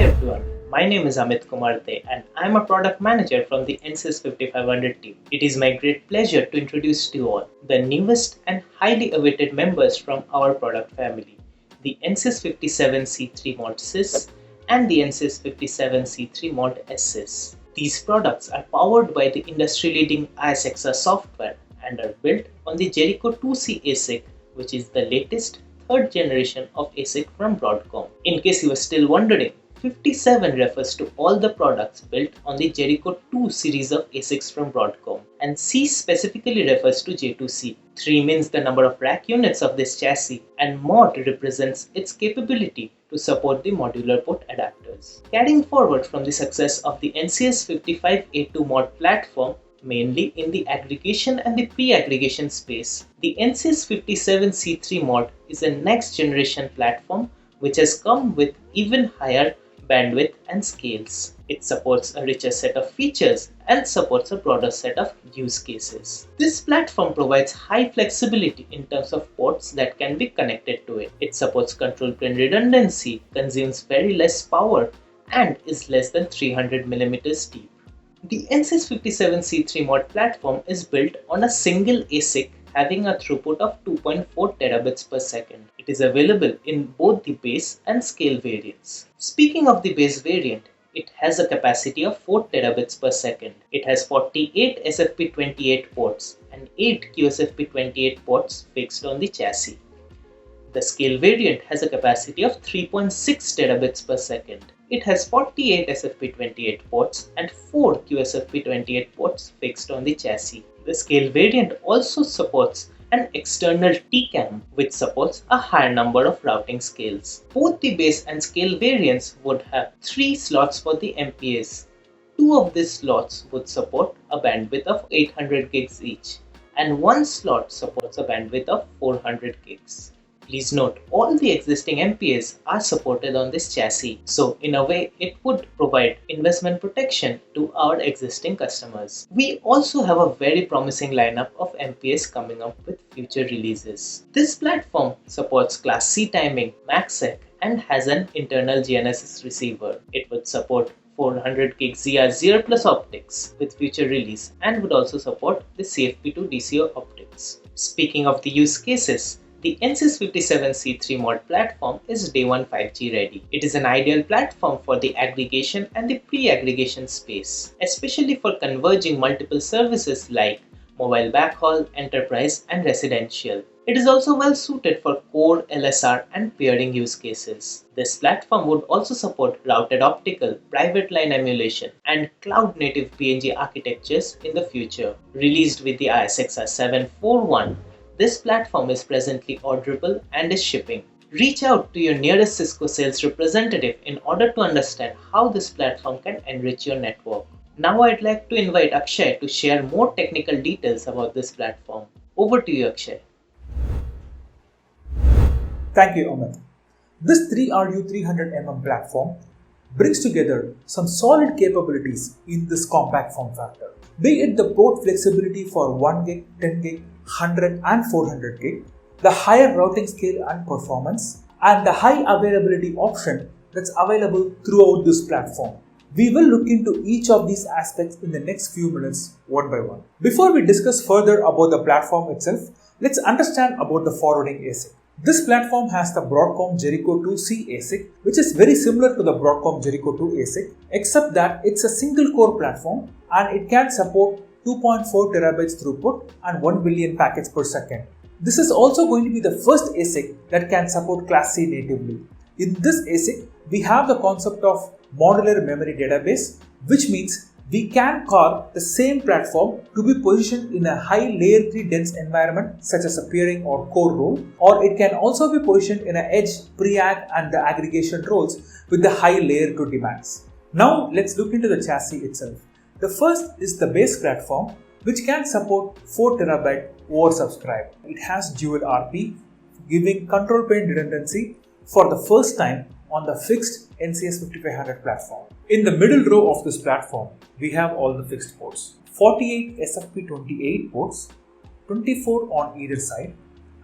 Hi everyone, my name is Amit Kumar De and I'm a product manager from the NSYS 5500 team. It is my great pleasure to introduce to you all the newest and highly awaited members from our product family, the NSYS 57C3 Mod Sys and the NSYS 57C3 Mod Sys. These products are powered by the industry-leading ISXR software and are built on the Jericho 2C ASIC, which is the latest third generation of ASIC from Broadcom. In case you were still wondering, 57 refers to all the products built on the Jericho 2 series of ASICs from Broadcom, and C specifically refers to J2C. 3 means the number of rack units of this chassis, and mod represents its capability to support the modular port adapters. Carrying forward from the success of the NCS 55A2 mod platform, mainly in the aggregation and the pre-aggregation space, the NCS 57C3 mod is a next generation platform which has come with even higher bandwidth and scales. It supports a richer set of features and supports a broader set of use cases. This platform provides high flexibility in terms of ports that can be connected to it. It supports control plane redundancy, consumes very less power, and is less than 300mm deep. The NSYS 57C3 mod platform is built on a single ASIC having a throughput of 2.4 terabits per second. It is available in both the base and scale variants. Speaking of the base variant, it has a capacity of 4 terabits per second. It has 48 SFP28 ports and 8 QSFP28 ports fixed on the chassis. The scale variant has a capacity of 3.6 terabits per second. It has 48 SFP28 ports and 4 QSFP28 ports fixed on the chassis. The scale variant also supports an external TCAM, which supports a higher number of routing scales. Both the base and scale variants would have 3 slots for the MPAs. 2 of these slots would support a bandwidth of 800 gigs each, and 1 slot supports a bandwidth of 400 gigs. Please note, all the existing MPAs are supported on this chassis, so in a way it would provide investment protection to our existing customers. We also have a very promising lineup of MPAs coming up with future releases. This platform supports Class C timing, MACsec, and has an internal GNSS receiver. It would support 400 gig ZR0 plus optics with future release and would also support the CFP2 DCO optics. Speaking of the use cases, the NSYS 57C3 mod platform is day 1 5G ready. It is an ideal platform for the aggregation and the pre-aggregation space, especially for converging multiple services like mobile backhaul, enterprise, and residential. It is also well suited for core, LSR, and peering use cases. This platform would also support routed optical, private line emulation, and cloud-native PNG architectures in the future. Released with the ISXR 741, this platform is presently orderable and is shipping. Reach out to your nearest Cisco sales representative in order to understand how this platform can enrich your network. Now I'd like to invite Akshay to share more technical details about this platform. Over to you, Akshay. Thank you, Amit. This 3RU300mm platform brings together some solid capabilities in this compact form factor. Be it the port flexibility for 1 gig, 10 gig, 100 and 400 gig, the higher routing scale and performance, and the high availability option that's available throughout this platform. We will look into each of these aspects in the next few minutes, one by one. Before we discuss further about the platform itself, let's understand about the forwarding ASIC. This platform has the Broadcom Jericho 2C ASIC, which is very similar to the Broadcom Jericho 2 ASIC, except that it's a single core platform and it can support 2.4 terabits throughput and 1 billion packets per second. This is also going to be the first ASIC that can support Class C natively. In this ASIC, we have the concept of modular memory database, which means we can carve the same platform to be positioned in a high layer 3 dense environment such as a peering or core role, or it can also be positioned in an edge, pre-ag and the aggregation roles with the high layer 2 demands. Now let's look into the chassis itself. The first is the base platform, which can support 4 TB oversubscribed. It has dual RP, giving control plane redundancy for the first time on the fixed NCS 5500 platform. In the middle row of this platform, we have all the fixed ports. 48 SFP28 ports, 24 on either side,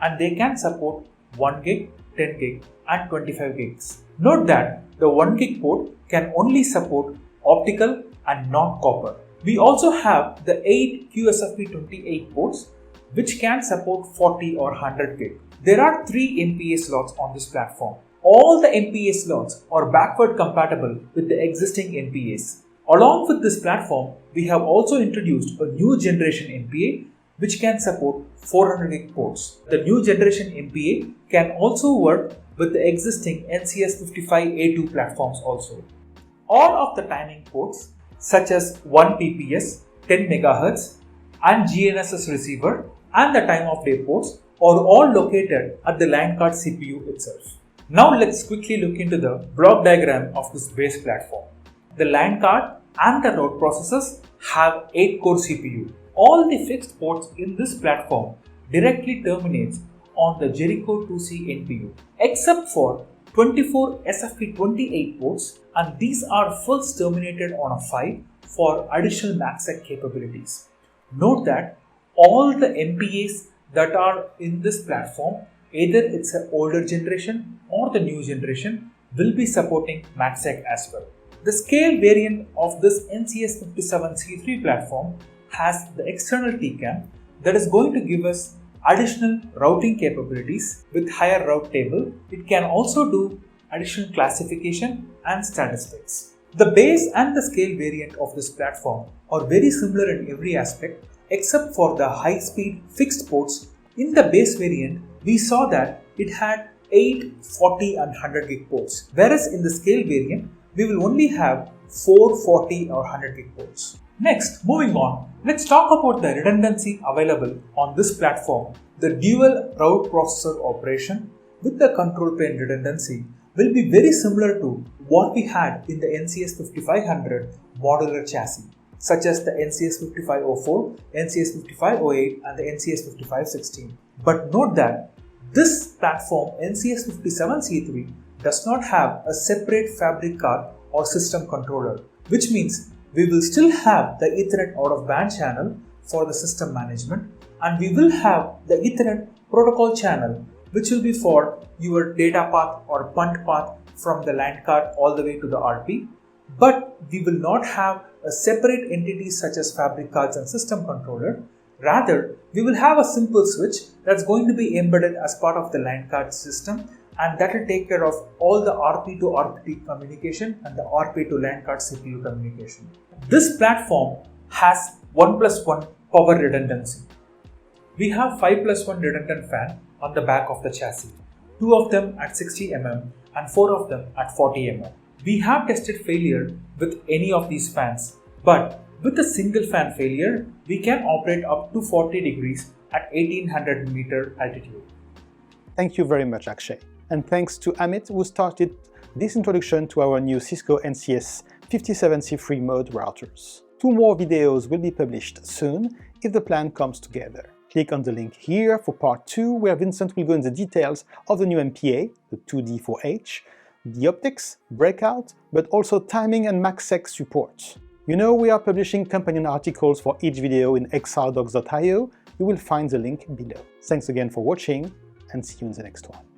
and they can support 1 gig, 10 gig and 25 gigs. Note that the 1 gig port can only support optical and not copper. We also have the 8 QSFP28 ports which can support 40 or 100 gig. There are 3 MPA slots on this platform. All the MPA slots are backward compatible with the existing MPAs. Along with this platform, we have also introduced a new generation MPA which can support 400 gig ports. The new generation MPA can also work with the existing NCS55A2 platforms also. All of the timing ports such as 1 PPS, 10 MHz and GNSS receiver and the time of day ports are all located at the line card CPU itself. Now let's quickly look into the block diagram of this base platform. The line card and the route processors have 8-core CPU. All the fixed ports in this platform directly terminates on the Jericho 2C NPU, except for 24 SFP28 ports, and these are first terminated on a 5 for additional MACsec capabilities. Note that all the MPAs that are in this platform, either it's an older generation or the new generation, will be supporting MACsec as well. The scale variant of this NCS57C3 platform has the external TCAM that is going to give us additional routing capabilities with higher route table. It can also do additional classification and statistics. The base and the scale variant of this platform are very similar in every aspect except for the high-speed fixed ports. In the base variant, we saw that it had 8, 40 and 100 gig ports, whereas in the scale variant, we will only have 4, 40 or 100 gig ports. Next, moving on, let's talk about the redundancy available on this platform. The dual route processor operation with the control plane redundancy will be very similar to what we had in the NCS5500 modular chassis, such as the NCS5504, NCS5508 and the NCS5516. But note that this platform NCS57C3 does not have a separate fabric card or system controller, which means we will still have the Ethernet out-of-band channel for the system management, and we will have the Ethernet protocol channel which will be for your data path or punt path from the LAN card all the way to the RP. But we will not have a separate entity such as fabric cards and system controller. Rather, we will have a simple switch that's going to be embedded as part of the LAN card system, and that will take care of all the RP to RPT communication and the RP to LAN card CPU communication. This platform has 1+1 power redundancy. We have 5+1 redundant fan on the back of the chassis, 2 of them at 60 mm and 4 of them at 40 mm. We have tested failure with any of these fans, but with a single fan failure, we can operate up to 40 degrees at 1800 meter altitude. Thank you very much, Akshay. And thanks to Amit, who started this introduction to our new Cisco NCS57C3 mode routers. 2 more videos will be published soon if the plan comes together. Click on the link here for part 2, where Vincent will go into the details of the new MPA, the 2D4H, the optics, breakout, but also timing and MACsec support. You know we are publishing companion articles for each video in xrdocs.io. You will find the link below. Thanks again for watching, and see you in the next one.